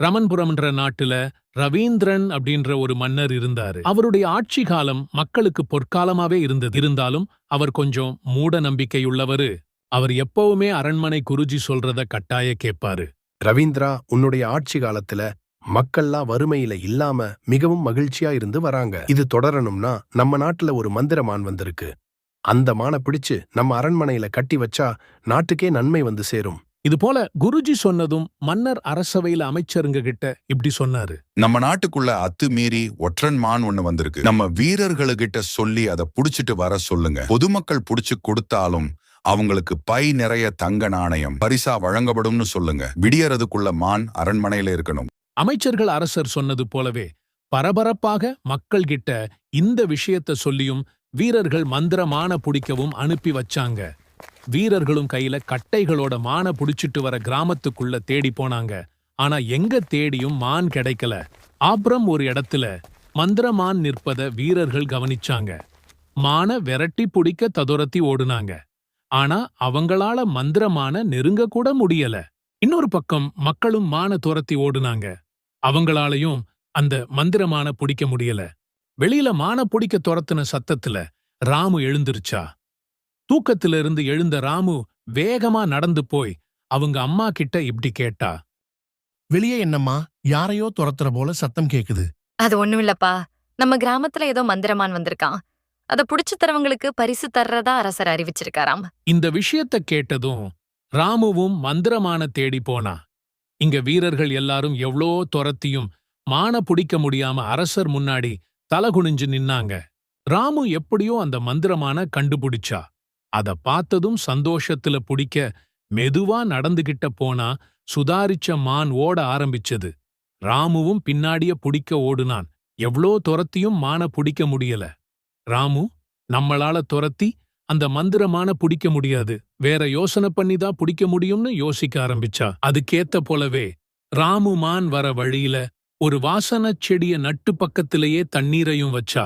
ரமன்புரம்ன்ற நாட்டுல ரவீந்திரன் அப்படின்ற ஒரு மன்னர் இருந்தாரு. அவருடைய ஆட்சி காலம் மக்களுக்கு பொற்காலமாவே இருந்தது. இருந்தாலும் அவர் கொஞ்சம் மூட நம்பிக்கையுள்ளவரு. அவர் எப்பவுமே அரண்மனை குருஜி சொல்றத கட்டாய கேட்பாரு. ரவீந்திரா, உன்னுடைய ஆட்சி காலத்துல மக்கள்லாம் வறுமையில இல்லாம மிகவும் மகிழ்ச்சியா இருந்து வராங்க. இது தொடரணும்னா நம்ம நாட்டுல ஒரு மந்திரமான் வந்திருக்கு. அந்த மானை பிடிச்சு நம்ம அரண்மனையில கட்டி வச்சா நாட்டுக்கே நன்மை வந்து சேரும். இது போல குருஜி சொன்னதும் மன்னர் அரசவையில அமைச்சருங்க கிட்ட இப்படி சொன்னாரு. நம்ம நாட்டுக்குள்ள அத்துமீறி ஒற்றன் மான் ஒண்ணு வந்திருக்கு. நம்ம வீரர்களுகிட்ட சொல்லி அதை புடிச்சிட்டு வர சொல்லுங்க. பொதுமக்கள் புடிச்சு கொடுத்தாலும் அவங்களுக்கு பை நிறைய தங்க நாணயம் பரிசா வழங்கப்படும்னு சொல்லுங்க. விடியறதுக்குள்ள மான் அரண்மனையில இருக்கணும். அமைச்சர்கள் அரசர் சொன்னது போலவே பரபரப்பாக மக்கள் கிட்ட இந்த விஷயத்த சொல்லியும் வீரர்கள் மந்திரமான புடிக்கவும் அனுப்பி வச்சாங்க. வீரர்களும் கையில கட்டைகளோட மான புடிச்சிட்டு வர கிராமத்துக்குள்ள தேடி போனாங்க. ஆனா எங்க தேடியும் மான் கிடைக்கல. அப்புறம் ஒரு இடத்துல மந்திரமான் நிற்பத வீரர்கள் கவனிச்சாங்க. மான விரட்டி புடிக்க ததுரத்தி ஓடுனாங்க. ஆனா அவங்களால மந்திரமான நெருங்க கூட முடியல. இன்னொரு பக்கம் மக்களும் மான துரத்தி ஓடுனாங்க. அவங்களாலையும் அந்த மந்திரமான புடிக்க முடியல. வெளியில மான புடிக்க துரத்துன சத்தத்துல ராமு எழுந்திருச்சா. தூக்கத்திலிருந்து எழுந்த ராமு வேகமா நடந்து போய் அவங்க அம்மா கிட்ட இப்படி கேட்டா. வெளியே என்னம்மா, யாரையோ துரத்துற போல சத்தம் கேக்குது. அது ஒண்ணும் இல்லப்பா, நம்ம கிராமத்துல ஏதோ மந்திரமான் வந்திருக்கான். அத புடிச்சு தரவங்களுக்கு பரிசு தர்றதா அரசர் அறிவிச்சிருக்காராம். இந்த விஷயத்த கேட்டதும் ராமுவும் மந்திரமான தேடி போனா. இங்க வீரர்கள் எல்லாரும் எவ்வளோ துரத்தியும் மான புடிக்க முடியாம அரசர் முன்னாடி தலகுனிஞ்சு நின்னாங்க. ராமு எப்படியோ அந்த மந்திரமான கண்டுபிடிச்சா. அத பார்த்ததும் சந்தோஷத்துல புடிக்க மெதுவா நடந்துகிட்ட போனா சுதாரிச்ச மான் ஓட ஆரம்பிச்சது. ராமுவும் பின்னாடிய புடிக்க ஓடுனான். எவ்வளோ துரத்தியும் மான புடிக்க முடியல. ராமு, நம்மளால துரத்தி அந்த மந்திரமான புடிக்க முடியாது, வேற யோசனை பண்ணிதான் புடிக்க முடியும்னு யோசிக்க ஆரம்பிச்சா. அதுக்கேத்த போலவே ராமு மான் வர வழியில ஒரு வாசனச் செடிய நட்டு பக்கத்திலேயே தண்ணீரையும் வச்சா.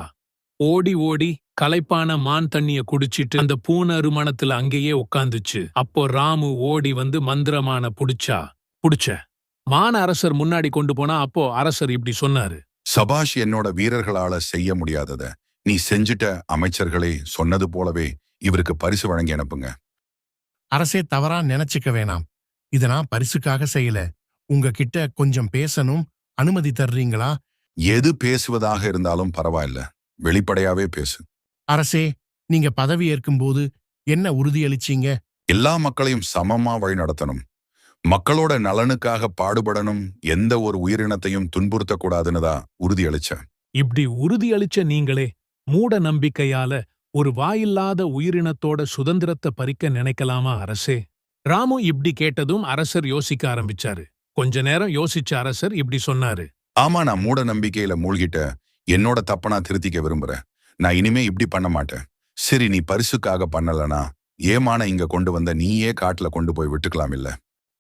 ஓடி ஓடி களைப்பான மான் தண்ணிய குடிச்சிட்டு அந்த பூனை அருமணத்துல அங்கேயே உட்காந்துச்சு. அப்போ ராமு ஓடி வந்து மந்திரமான புடிச்ச மான அரசர் முன்னாடி கொண்டு போனா. அப்போ அரசர் இப்படி சொன்னாரு. சபாஷ், என்னோட வீரர்களால செய்ய முடியாதத நீ செஞ்சுட்ட. அமைச்சர்களே சொன்னது போலவே இவருக்கு பரிசு வழங்கி அனுப்புங்க. அரசே, தவறா நினைச்சுக்க வேணாம். இத நான் பரிசுக்காக செய்யல. உங்ககிட்ட கொஞ்சம் பேசணும், அனுமதி தர்றீங்களா? எது பேசுவதாக இருந்தாலும் பரவாயில்ல, வெளிப்படையாவே பேசு. அரசே, நீங்க பதவி ஏற்கும்போது என்ன உறுதியளிச்சீங்க? எல்லா மக்களையும் சமமா வழி நடத்தணும், மக்களோட நலனுக்காக பாடுபடணும், எந்த ஒரு உயிரினத்தையும் துன்புறுத்தக்கூடாதுன்னு தான் உறுதியளிச்சேன். இப்படி உறுதியளிச்ச நீங்களே மூட நம்பிக்கையால ஒரு வாயில்லாத உயிரினத்தோட சுதந்திரத்தை பறிக்க நினைக்கலாமா அரசே? ராமு இப்படி கேட்டதும் அரசர் யோசிக்க ஆரம்பிச்சாரு. கொஞ்ச நேரம் யோசிச்ச அரசர் இப்படி சொன்னாரு. ஆமா, நான் மூட நம்பிக்கையில மூழ்கிட்ட. என்னோட தப்ப நான் திருத்திக்க விரும்புறேன். நான் இனிமே இப்படி பண்ண மாட்டேன். சரி, நீ பரிசுக்காக பண்ணலனா ஏமான இங்க கொண்டு வந்த நீயே காட்டுல கொண்டு போய் விட்டுக்கலாம் இல்ல?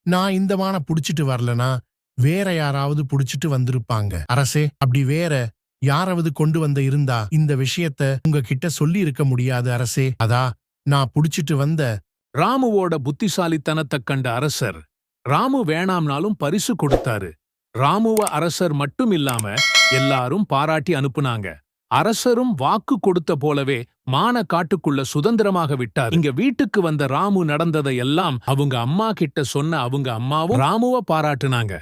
நான் இந்த மான புடிச்சிட்டு வரலனா வேற யாராவது புடிச்சிட்டு வந்திருப்பாங்க. அரசே, அப்படி வேற யாராவது கொண்டு வந்த இருந்தா இந்த விஷயத்த உங்ககிட்ட சொல்லி இருக்க முடியாது அரசே. அதா நான் புடிச்சிட்டு வந்த. ராமுவோட புத்திசாலித்தனத்தை கண்ட அரசர் ராமு வேணாம்னாலும் பரிசு கொடுத்தாரு. ராமுவ அரசர் மட்டும் இல்லாம எல்லாரும் பாராட்டி அனுப்புனாங்க. அரசரும் வாக்கு கொடுத்த போலவே மான காட்டுக்குள்ள சுதந்திரமாக விட்டார். இங்க வீட்டுக்கு வந்த ராமு நடந்ததை எல்லாம் அவங்க அம்மா கிட்ட சொன்ன அவங்க அம்மாவும் ராமுவ பாராட்டுனாங்க.